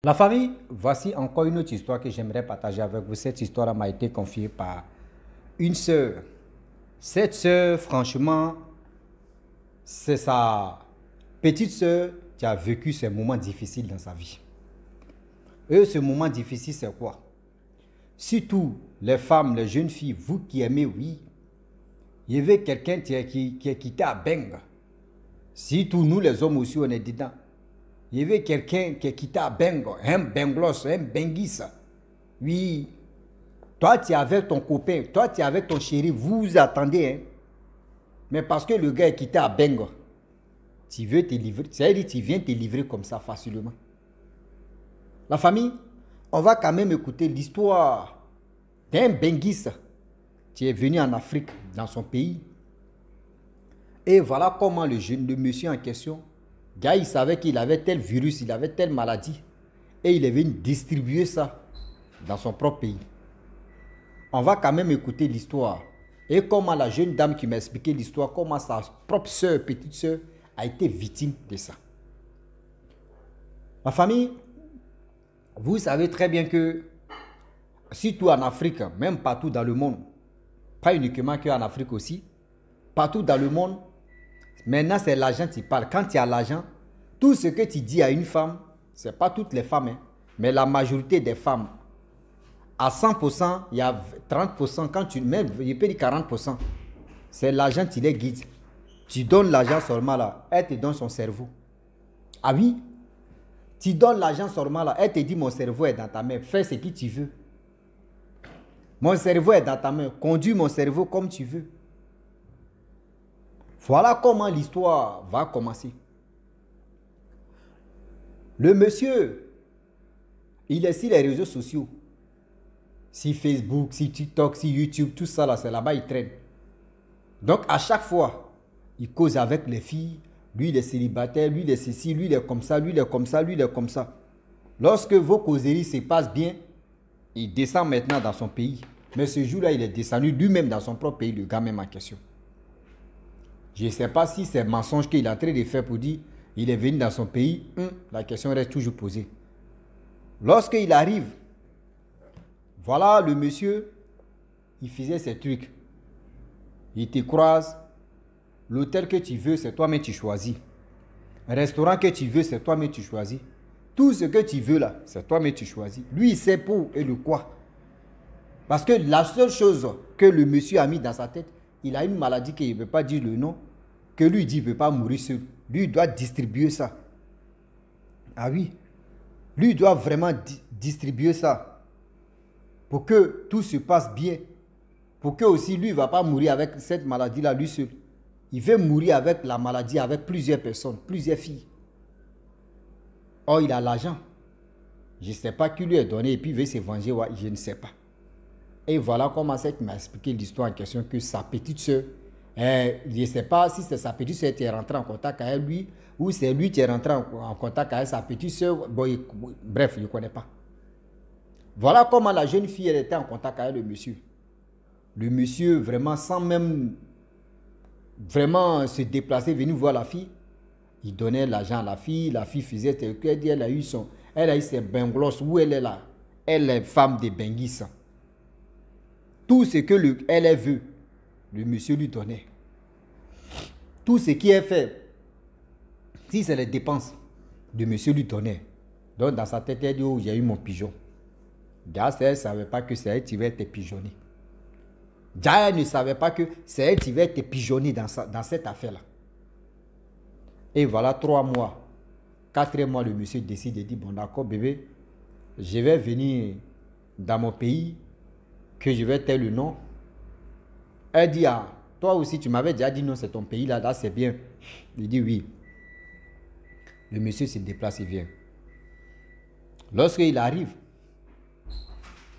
La famille, voici encore une autre histoire que j'aimerais partager avec vous. Cette histoire m'a été confiée par une sœur. Cette sœur, franchement, c'est sa petite sœur qui a vécu ces moments difficiles dans sa vie. Et ce moment difficile, c'est quoi? Surtout les femmes, les jeunes filles, vous qui aimez, oui. Il y avait quelqu'un qui est quitté à Beng. Surtout nous, les hommes aussi, on est dedans. Il y avait quelqu'un qui est quitté à Beng, un Benglos, un Benguis. Oui. Toi, tu es avec ton copain, toi, tu es avec ton chéri, vous vous attendez. Hein? Mais parce que le gars est quitté à Beng, tu veux te livrer. C'est-à-dire tu viens te livrer comme ça facilement. La famille, on va quand même écouter l'histoire d'un Benguis qui est venu en Afrique, dans son pays. Et voilà comment le monsieur en question, gars, il savait qu'il avait tel virus, il avait telle maladie. Et il est venu distribuer ça dans son propre pays. On va quand même écouter l'histoire. Et comment la jeune dame qui m'a expliqué l'histoire, comment sa propre soeur, petite soeur, a été victime de ça. Ma famille, vous savez très bien que, surtout en Afrique, même partout dans le monde, pas uniquement qu'en Afrique aussi, partout dans le monde, maintenant c'est l'argent qui parle. Quand tu as l'argent, tout ce que tu dis à une femme, ce n'est pas toutes les femmes, hein, mais la majorité des femmes, à 100%, il y a 30%, quand tu mets, je peux dire 40%, c'est l'argent qui les guide. Tu donnes l'argent seulement là, elle te donne son cerveau. Ah oui? Tu donnes l'argent seulement là, elle te dit mon cerveau est dans ta main, fais ce que tu veux. Mon cerveau est dans ta main, conduis mon cerveau comme tu veux. Voilà comment l'histoire va commencer. Le monsieur, il est sur les réseaux sociaux. Si Facebook, si TikTok, si YouTube, tout ça là, c'est là-bas, il traîne. Donc à chaque fois, il cause avec les filles. Lui, il est célibataire, lui, il est ceci, lui, il est comme ça, lui, il est comme ça, lui, il est comme ça. Lorsque vos causeries se passent bien, il descend maintenant dans son pays. Mais ce jour-là, il est descendu lui-même dans son propre pays, le gars même en question. Je ne sais pas si c'est un mensonge qu'il est en train de faire pour dire il est venu dans son pays. La question reste toujours posée. Lorsqu'il arrive, voilà le monsieur, il faisait ses trucs. Il te croise. L'hôtel que tu veux, c'est toi-même tu choisis. Un restaurant que tu veux, c'est toi-même tu choisis. Tout ce que tu veux là, c'est toi-même tu choisis. Lui, il sait pour et le quoi. Parce que la seule chose que le monsieur a mis dans sa tête, il a une maladie qu'il ne veut pas dire le nom, que lui dit qu'il ne veut pas mourir seul. Lui, il doit distribuer ça. Ah oui. Lui, il doit vraiment distribuer ça. Pour que tout se passe bien. Pour que aussi lui ne va pas mourir avec cette maladie-là, lui seul. Il veut mourir avec la maladie, avec plusieurs personnes, plusieurs filles. Or, il a l'argent. Je ne sais pas qui lui est donné et puis il veut se venger. Ouais, je ne sais pas. Et voilà comment c'est qu'il m'a expliqué l'histoire en question que sa petite soeur, je ne sais pas si c'est sa petite soeur qui est rentrée en contact avec lui ou c'est lui qui est rentré en contact avec sa petite soeur. Bon, bref, je ne connais pas. Voilà comment la jeune fille elle était en contact avec le monsieur. Le monsieur, vraiment, sans même vraiment se déplacer, venir voir la fille, il donnait l'argent à la fille faisait tel que elle a eu ses benglos, où elle est là. Elle est femme de Benguis. Tout ce que elle veut, le monsieur lui donnait. Tout ce qui est fait, si c'est les dépenses, le monsieur lui donnait. Donc dans sa tête, elle dit, oh, j'ai eu mon pigeon. Déjà, elle ne savait pas que c'est elle qui va être pigeonnée. Déjà, elle ne savait pas que c'est elle qui va être pigeonnée dans cette affaire-là. Et voilà, 3 mois, 4 mois, le monsieur décide de dire, bon d'accord bébé, je vais venir dans mon pays, que je vais taire le nom. Elle dit, ah, toi aussi, tu m'avais déjà dit non, c'est ton pays là, c'est bien. Il dit oui. Le monsieur se déplace, il vient. Lorsqu'il arrive,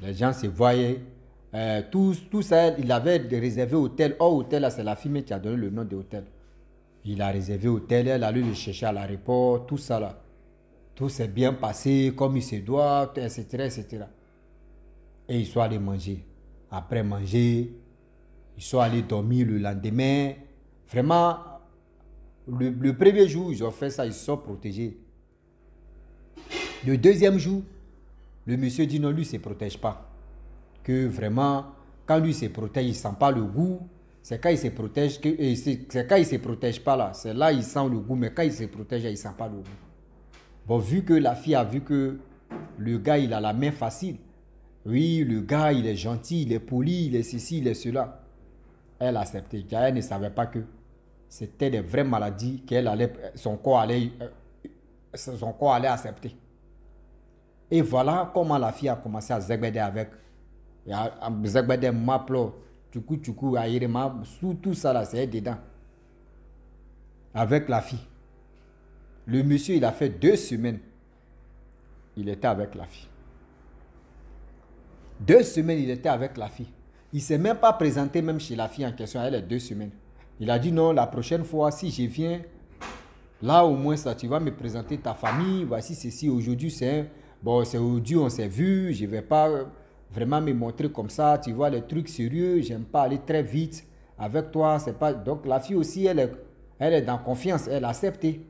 les gens se voyaient, tout ça, il avait réservé hôtel. Oh, hôtel là, c'est la fille qui a donné le nom de hôtel. Il a réservé hôtel, elle a allé le chercher à l'aéroport, tout ça là. Tout s'est bien passé, comme il se doit, etc., etc. Et ils sont allés manger. Après manger, ils sont allés dormir le lendemain. Vraiment, le premier jour, ils ont fait ça, ils se sont protégés. Le deuxième jour, le monsieur dit non, lui, il ne se protège pas. Que vraiment, quand lui se protège, il ne sent pas le goût. C'est quand il se protège, c'est quand il ne se protège pas là. C'est là il sent le goût, mais quand il se protège, il ne sent pas le goût. Bon, vu que la fille a vu que le gars, il a la main facile. Oui, le gars, il est gentil, il est poli, il est ceci, il est cela. Elle a accepté. Elle ne savait pas que c'était des vraies maladies qu'elle allait, son corps allait accepter. Et voilà comment la fille a commencé à zégbéder avec. Zégbéder m'appelait, tchoukou, aïrema, sous tout ça là, c'est dedans. Avec la fille. Le monsieur, il a fait 2 semaines. Il était avec la fille. 2 semaines, il était avec la fille. Il ne s'est même pas présenté même chez la fille en question. Elle est 2 semaines. Il a dit non, la prochaine fois, si je viens, là au moins ça, tu vas me présenter ta famille. Voici ceci. Aujourd'hui, c'est aujourd'hui, on s'est vu. Je ne vais pas vraiment me montrer comme ça. Tu vois, les trucs sérieux. J'aime pas aller très vite avec toi. C'est pas... Donc la fille aussi, elle est dans confiance. Elle a accepté.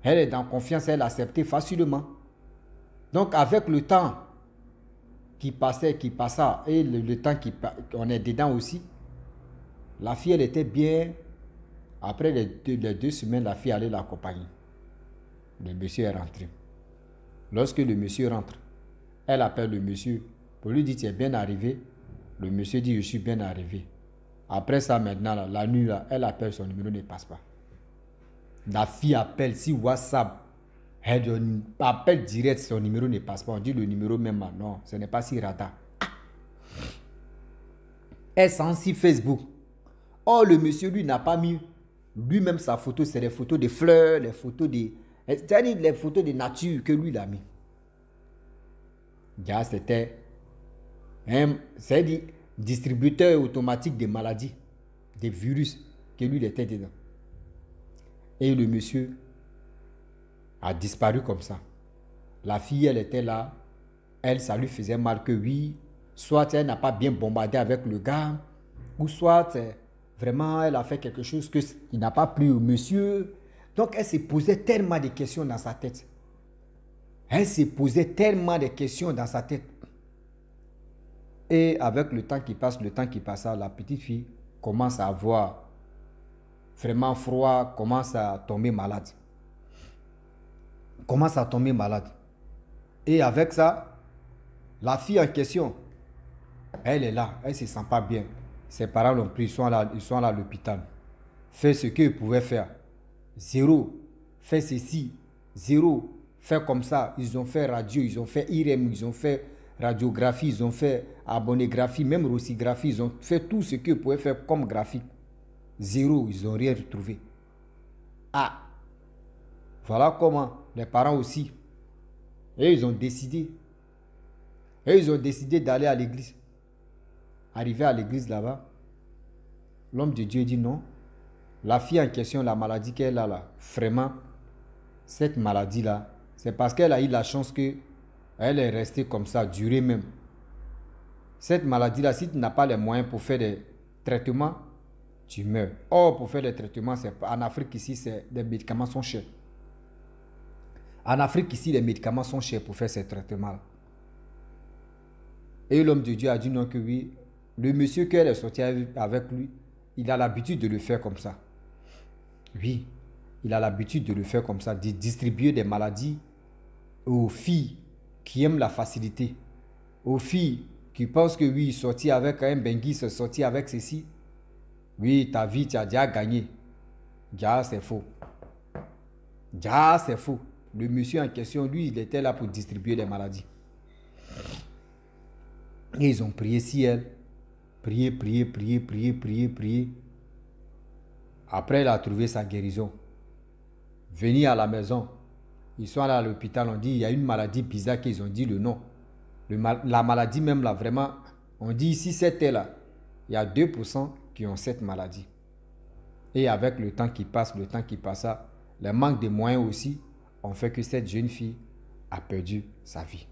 Elle est dans confiance. Elle a accepté facilement. Donc avec le temps qui passa, et le temps qu'on est dedans aussi, la fille, elle était bien. Après les 2 semaines, la fille allait l'accompagner. Le monsieur est rentré. Lorsque le monsieur rentre, elle appelle le monsieur pour lui dire tu es bien arrivé. Le monsieur dit je suis bien arrivé. Après ça, maintenant, là, la nuit, là, elle appelle, son numéro ne passe pas. La fille appelle, si WhatsApp, elle appelle direct, son numéro ne passe pas. On dit le numéro même, non, ce n'est pas si radar. Elle sent si Facebook. Oh, le monsieur, lui, n'a pas mis lui-même sa photo. C'est des photos de fleurs, les photos de... C'est-à-dire les photos de nature que lui, il a mis. C'était c'est-à-dire distributeur automatique des maladies, des virus que lui, il était dedans. Et le monsieur a disparu comme ça. La fille, elle était là. Elle, ça lui faisait mal que oui. Soit elle n'a pas bien bombardé avec le gars. Ou soit vraiment elle a fait quelque chose qu'il n'a pas plu au monsieur. Donc elle se posait tellement de questions dans sa tête. Elle se posait tellement de questions dans sa tête. Et avec le temps qui passe, la petite fille commence à avoir vraiment froid, commence à tomber malade. Et avec ça, la fille en question, elle est là, elle ne se sent pas bien. Ses parents l'ont pris, ils sont là à l'hôpital. Fait ce qu'ils pouvaient faire. 0. Fait ceci. 0. Fait comme ça. Ils ont fait radio, ils ont fait IRM, ils ont fait radiographie, ils ont fait abonnégraphie, même rossigraphie. Ils ont fait tout ce qu'ils pouvaient faire comme graphique. 0. Ils n'ont rien retrouvé. Ah. Voilà comment les parents aussi. Et ils ont décidé d'aller à l'église. Arrivé à l'église là-bas, l'homme de Dieu dit non. La fille en question, la maladie qu'elle a là, vraiment, cette maladie-là, c'est parce qu'elle a eu la chance qu'elle est restée comme ça, durée même. Cette maladie-là, si tu n'as pas les moyens pour faire des traitements, tu meurs. Or, pour faire des traitements, en Afrique ici, les médicaments sont chers. En Afrique ici, les médicaments sont chers pour faire ces traitements-là. Et l'homme de Dieu a dit non que oui. Le monsieur qu'elle est sortie avec lui, il a l'habitude de le faire comme ça. Oui, il a l'habitude de le faire comme ça, de distribuer des maladies aux filles qui aiment la facilité, aux filles qui pensent que oui, sortir avec un bengui, sortir avec ceci. Oui, ta vie, tu as déjà gagné. Déjà, c'est faux. Le monsieur en question, lui, il était là pour distribuer les maladies. Et ils ont prié si elle. Prier. Après, elle a trouvé sa guérison. Venir à la maison. Ils sont allés à l'hôpital. On dit, il y a une maladie bizarre qu'ils ont dit le nom. La maladie même là, vraiment. On dit ici, c'était là. Il y a 2% qui ont cette maladie. Et avec le temps qui passa, le manque de moyens aussi ont fait que cette jeune fille a perdu sa vie.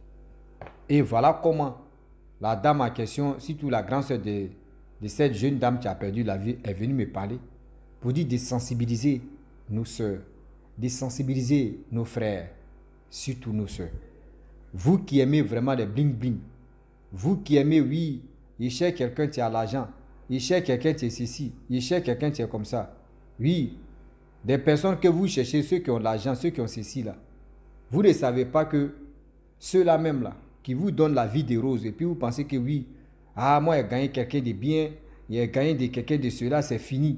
Et voilà comment la dame en question, surtout la grande sœur de cette jeune dame qui a perdu la vie, est venue me parler pour dire de sensibiliser nos sœurs, de sensibiliser nos frères surtout nos soeurs. Vous qui aimez vraiment les bling-bling, vous qui aimez, oui, il cherche quelqu'un qui a l'argent, il cherche quelqu'un qui est ceci, il cherche quelqu'un qui est comme ça. Oui, des personnes que vous cherchez, ceux qui ont l'argent, ceux qui ont ceci là, vous ne savez pas que ceux-là même là, qui vous donnent la vie des roses, et puis vous pensez que oui, ah moi j'ai gagné quelqu'un de bien, j'ai gagné quelqu'un de cela, c'est fini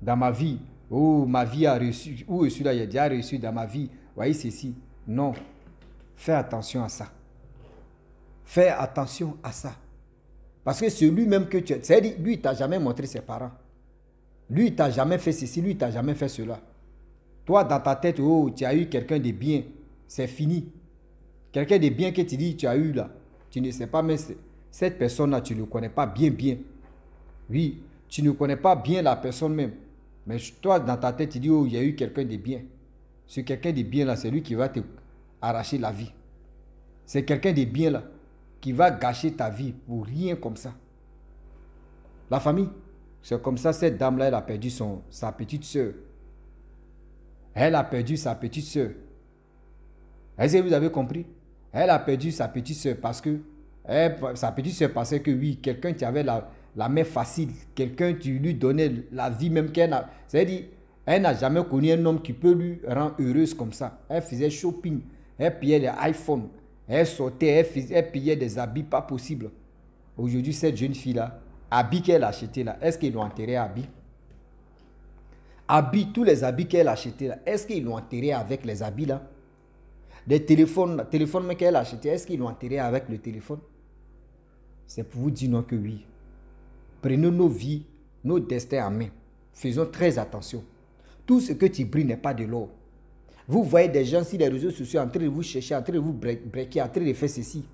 dans ma vie. Oh, ma vie a reçu, ou celui-là j'ai déjà reçu dans ma vie, voyez ceci. Non, fais attention à ça. Fais attention à ça. Parce que celui même que tu as, c'est-à-dire, lui, il ne t'a jamais montré ses parents. Lui, il ne t'a jamais fait ceci, lui, il ne t'a jamais fait cela. Toi, dans ta tête, oh, tu as eu quelqu'un de bien, c'est fini. Quelqu'un de bien que tu dis, tu as eu là, tu ne sais pas, mais cette personne-là, tu ne connais pas bien, bien. Oui, tu ne connais pas bien la personne même. Mais toi, dans ta tête, tu dis, oh, il y a eu quelqu'un de bien. Ce quelqu'un de bien là, c'est lui qui va te arracher la vie. C'est quelqu'un de bien là, qui va gâcher ta vie pour rien comme ça. La famille, c'est comme ça, cette dame-là, elle a perdu sa petite soeur. Elle a perdu sa petite soeur. Est-ce que vous avez compris? Elle a perdu sa petite soeur parce que sa petite soeur pensait que oui, quelqu'un qui avait la main facile, quelqu'un qui lui donnait la vie même qu'elle a. C'est-à-dire, elle n'a jamais connu un homme qui peut lui rendre heureuse comme ça. Elle faisait shopping, elle payait les iPhones, elle sortait, elle payait des habits pas possibles. Aujourd'hui, cette jeune fille-là, habits qu'elle a achetés là, est-ce qu'ils l'ont enterré à habits? Habits, tous les habits qu'elle a achetés là, est-ce qu'ils l'ont enterré avec les habits là? Les téléphones qu'elle a achetés, est-ce qu'ils l'ont enterré avec le téléphone? C'est pour vous dire non que oui. Prenons nos vies, nos destins en main. Faisons très attention. Tout ce que tu brilles n'est pas de l'or. Vous voyez des gens sur les réseaux sociaux en train de vous chercher, en train de vous breaker, en train de faire ceci.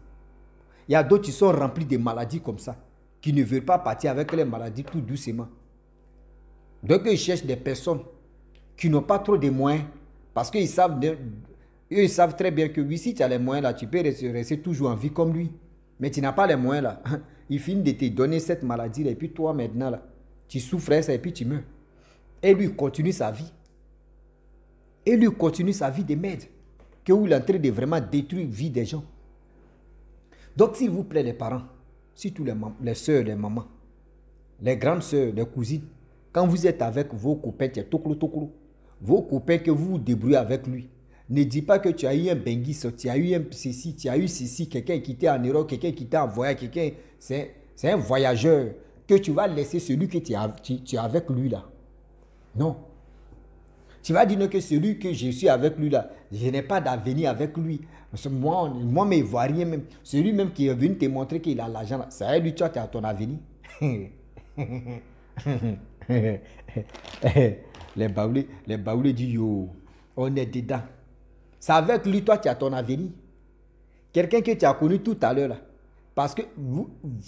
Il y a d'autres qui sont remplis de maladies comme ça, qui ne veulent pas partir avec les maladies tout doucement. Donc ils cherchent des personnes qui n'ont pas trop de moyens, parce qu'ils savent, ils savent très bien que oui, si tu as les moyens là, tu peux rester toujours en vie comme lui. Mais tu n'as pas les moyens là. Il finit de te donner cette maladie là, et puis toi maintenant là, tu souffres ça et puis tu meurs. Et lui continue sa vie. Et lui continue sa vie de merde. Que où il est en train de vraiment détruire la vie des gens. Donc s'il vous plaît les parents, surtout les soeurs, les mamans, les grandes soeurs, les cousines, quand vous êtes avec vos copains, vos copains que vous vous débrouillez avec lui, ne dis pas que tu as eu un benguis, tu as eu un ceci, tu as eu ceci, quelqu'un qui t'est en Europe, quelqu'un qui t'a envoyé, quelqu'un, c'est un voyageur, que tu vas laisser celui que tu es avec lui là. Non. Tu vas dire que celui que je suis avec lui là, je n'ai pas d'avenir avec lui. Parce que moi, mais il ne voit rien même. Celui même qui est venu te montrer qu'il a l'argent là, c'est à lui, toi, tu as ton avenir. Les baoulés disent yo, on est dedans. C'est avec lui, toi, tu as ton avenir. Quelqu'un que tu as connu tout à l'heure là. Parce que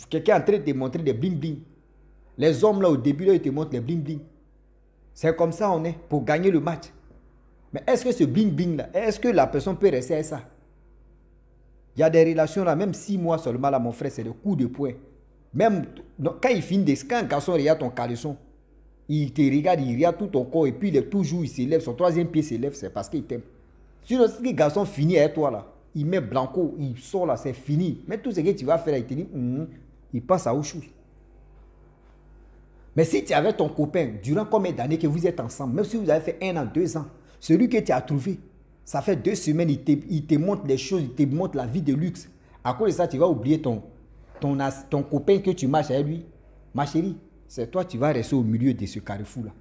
quelqu'un est en train de te montrer des bling-bling. Les hommes là, au début, là, ils te montrent les bling-bling. C'est comme ça on est pour gagner le match. Mais est-ce que ce bling-bling là, est-ce que la personne peut rester à ça? Il y a des relations là, même 6 mois seulement là, mon frère, c'est le coup de poing. Même quand il finit, quand un garçon regarde ton caleçon, il te regarde, il regarde tout ton corps et puis il s'élève, son troisième pied s'élève, c'est parce qu'il t'aime. Si le garçon finit avec toi là, il met blanco, il sort là, c'est fini. Mais tout ce que tu vas faire là, il te dit, il passe à autre chose. Mais si tu es avec ton copain, durant combien d'années que vous êtes ensemble, même si vous avez fait 1 an, 2 ans, celui que tu as trouvé, ça fait 2 semaines, il te montre des choses, il te montre la vie de luxe. À cause de ça, tu vas oublier ton copain que tu marches avec lui. Ma chérie, c'est toi qui vas rester au milieu de ce carrefour-là.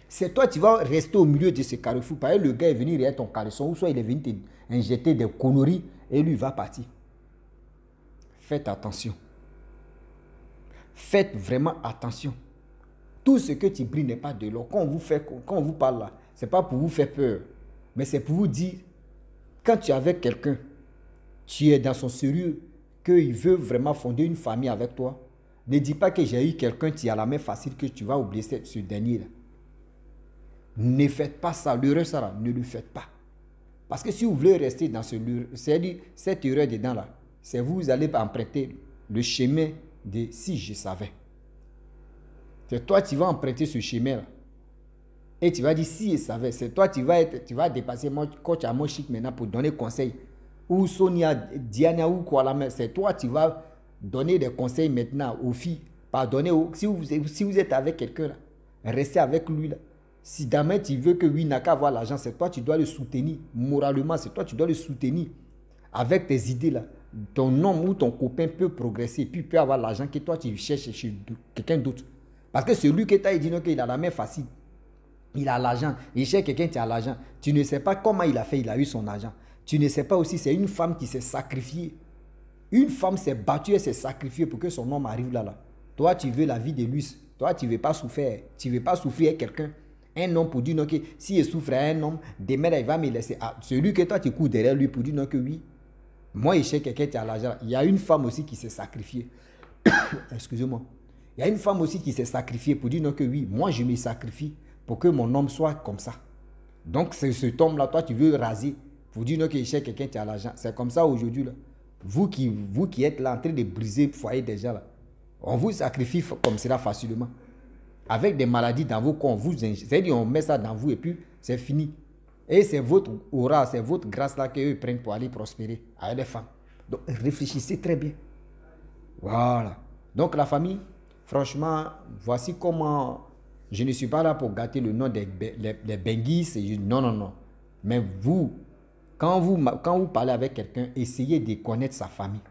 C'est toi qui vas rester au milieu de ce carrefour. Parce que le gars est venu regarder ton caleçon, ou soit il est venu t'injecter des conneries et lui va partir. Faites attention. Faites vraiment attention. Tout ce que tu brilles n'est pas de l'or. Quand on vous parle là, ce n'est pas pour vous faire peur. Mais c'est pour vous dire, quand tu es avec quelqu'un, tu es dans son sérieux, qu'il veut vraiment fonder une famille avec toi, ne dis pas que j'ai eu quelqu'un qui a la main facile que tu vas oublier ce dernier-là. Ne faites pas ça. L'erreur, ça là, ne le faites pas. Parce que si vous voulez rester dans cette erreur dedans là, c'est vous allez emprunter le chemin de si je savais. C'est toi qui vas emprunter ce chemin là. Et tu vas dire, si il savait, c'est toi, tu vas dépasser mon coach à mon chic maintenant pour donner conseil. Ou Sonia, Diana ou quoi là, c'est toi, tu vas donner des conseils maintenant aux filles. Pardonnez, si vous êtes avec quelqu'un là, restez avec lui là. Si demain tu veux que lui n'a qu'à avoir l'argent, c'est toi, tu dois le soutenir. Moralement, c'est toi, tu dois le soutenir. Avec tes idées là, ton homme ou ton copain peut progresser, puis peut avoir l'argent que toi tu cherches chez quelqu'un d'autre. Parce que celui que tu as dit non, qu'il a la main facile. Il a l'argent, il cherche quelqu'un qui a l'argent. Tu ne sais pas comment il a fait, il a eu son argent. Tu ne sais pas aussi, c'est une femme qui s'est sacrifiée. Une femme s'est battue et s'est sacrifiée pour que son homme arrive là. Toi, tu veux la vie de luxe. Toi, tu ne veux pas souffrir. Tu ne veux pas souffrir avec quelqu'un. Un homme pour dire non, que si il souffre à un homme, demain, il va me laisser. Ah, celui que toi, tu cours derrière lui pour dire non, que oui. Moi, il cherche quelqu'un qui a l'argent. Il y a une femme aussi qui s'est sacrifiée. Excusez-moi. Il y a une femme aussi qui s'est sacrifiée pour dire non, que oui, moi, je me sacrifie pour que mon homme soit comme ça. Donc, c'est cet homme-là, toi, tu veux raser pour dire non, qu'il cherche quelqu'un qui a l'argent. C'est comme ça aujourd'hui, là. Vous qui êtes là en train de briser le foyer déjà, là, on vous sacrifie comme cela facilement. Avec des maladies dans vos corps, c'est-à-dire on met ça dans vous et puis c'est fini. Et c'est votre aura, c'est votre grâce là qu'eux prennent pour aller prospérer avec les femmes. Donc réfléchissez très bien. Voilà. Donc la famille, franchement, voici comment, je ne suis pas là pour gâter le nom des benguis. Non, non, non. Mais vous, quand vous parlez avec quelqu'un, essayez de connaître sa famille.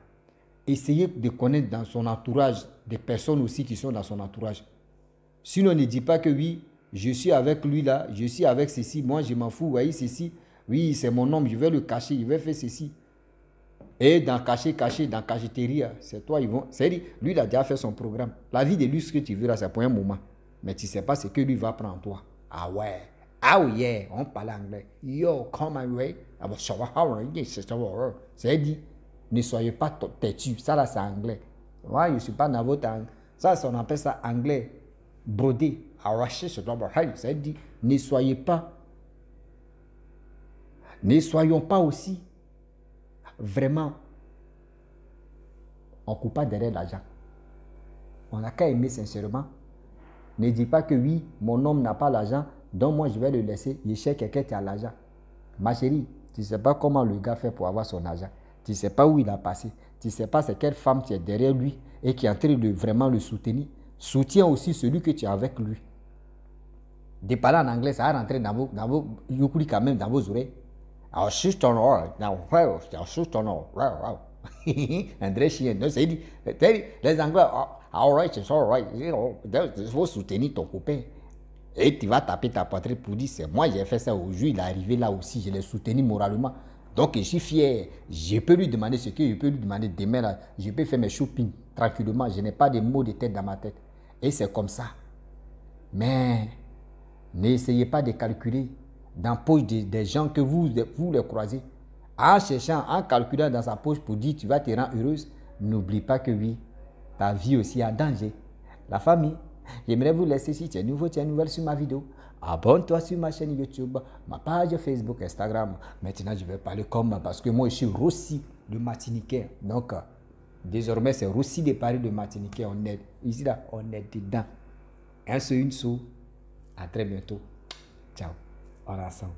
Essayez de connaître dans son entourage des personnes aussi qui sont dans son entourage. Sinon, ne dis pas que oui, je suis avec lui là, je suis avec ceci, moi je m'en fous, vous voyez ceci, oui, c'est mon homme, je vais le cacher, je vais faire ceci. Et dans cacher, dans cacheterie, c'est toi, ils vont. C'est-à-dire, lui, il a déjà fait son programme. La vie de lui, ce que tu veux là, c'est pour un moment. Mais tu ne sais pas ce que lui va prendre en toi. Ah ouais. Ah oui, yeah, on parle anglais. Yo, come my way. C'est dit, ne soyez pas têtu. Ça là, c'est anglais. Moi, je ne suis pas dans votre anglais. Ça, on appelle ça anglais brodé. C'est dit, ne soyez pas. Ne soyons pas aussi vraiment, on ne coupe pas derrière l'argent. On n'a qu'à aimer sincèrement. Ne dis pas que oui, mon homme n'a pas l'argent, donc moi je vais le laisser. Il cherche quelqu'un qui a l'argent. Ma chérie, tu ne sais pas comment le gars fait pour avoir son argent. Tu ne sais pas où il a passé. Tu ne sais pas c'est quelle femme qui est derrière lui et qui est en train de vraiment le soutenir. Soutiens aussi celui que tu as avec lui. De parler en anglais, ça va rentrer dans vos yukuli quand même, dans vos oreilles. I'll shoot on all. Now, I'll shoot on all. André Chien, c'est dit, les Anglais, all right, it's all right. Il faut soutenir ton copain. Et tu vas taper ta poitrine pour dire, c'est moi, j'ai fait ça aujourd'hui, il est arrivé là aussi, je l'ai soutenu moralement. Donc, je suis fier. Je peux lui demander ce que je peux lui demander demain. Là, je peux faire mes shopping tranquillement. Je n'ai pas de mots de tête dans ma tête. Et c'est comme ça. Mais, n'essayez pas de calculer dans la poche des gens que vous les croisez. En cherchant, en calculant dans sa poche pour dire tu vas te rendre heureuse, n'oublie pas que oui, ta vie aussi a danger. La famille, j'aimerais vous laisser, si tu es nouveau, tu es nouvelle sur ma vidéo, abonne-toi sur ma chaîne YouTube, ma page Facebook, Instagram. Maintenant, je vais parler comme, parce que moi, je suis Rossi le Martiniquais. Donc, désormais, c'est Rossi de Paris le Martiniquais. On est ici, là, on est dedans. Un seul, une sou. À très bientôt. Ciao. On est ensemble.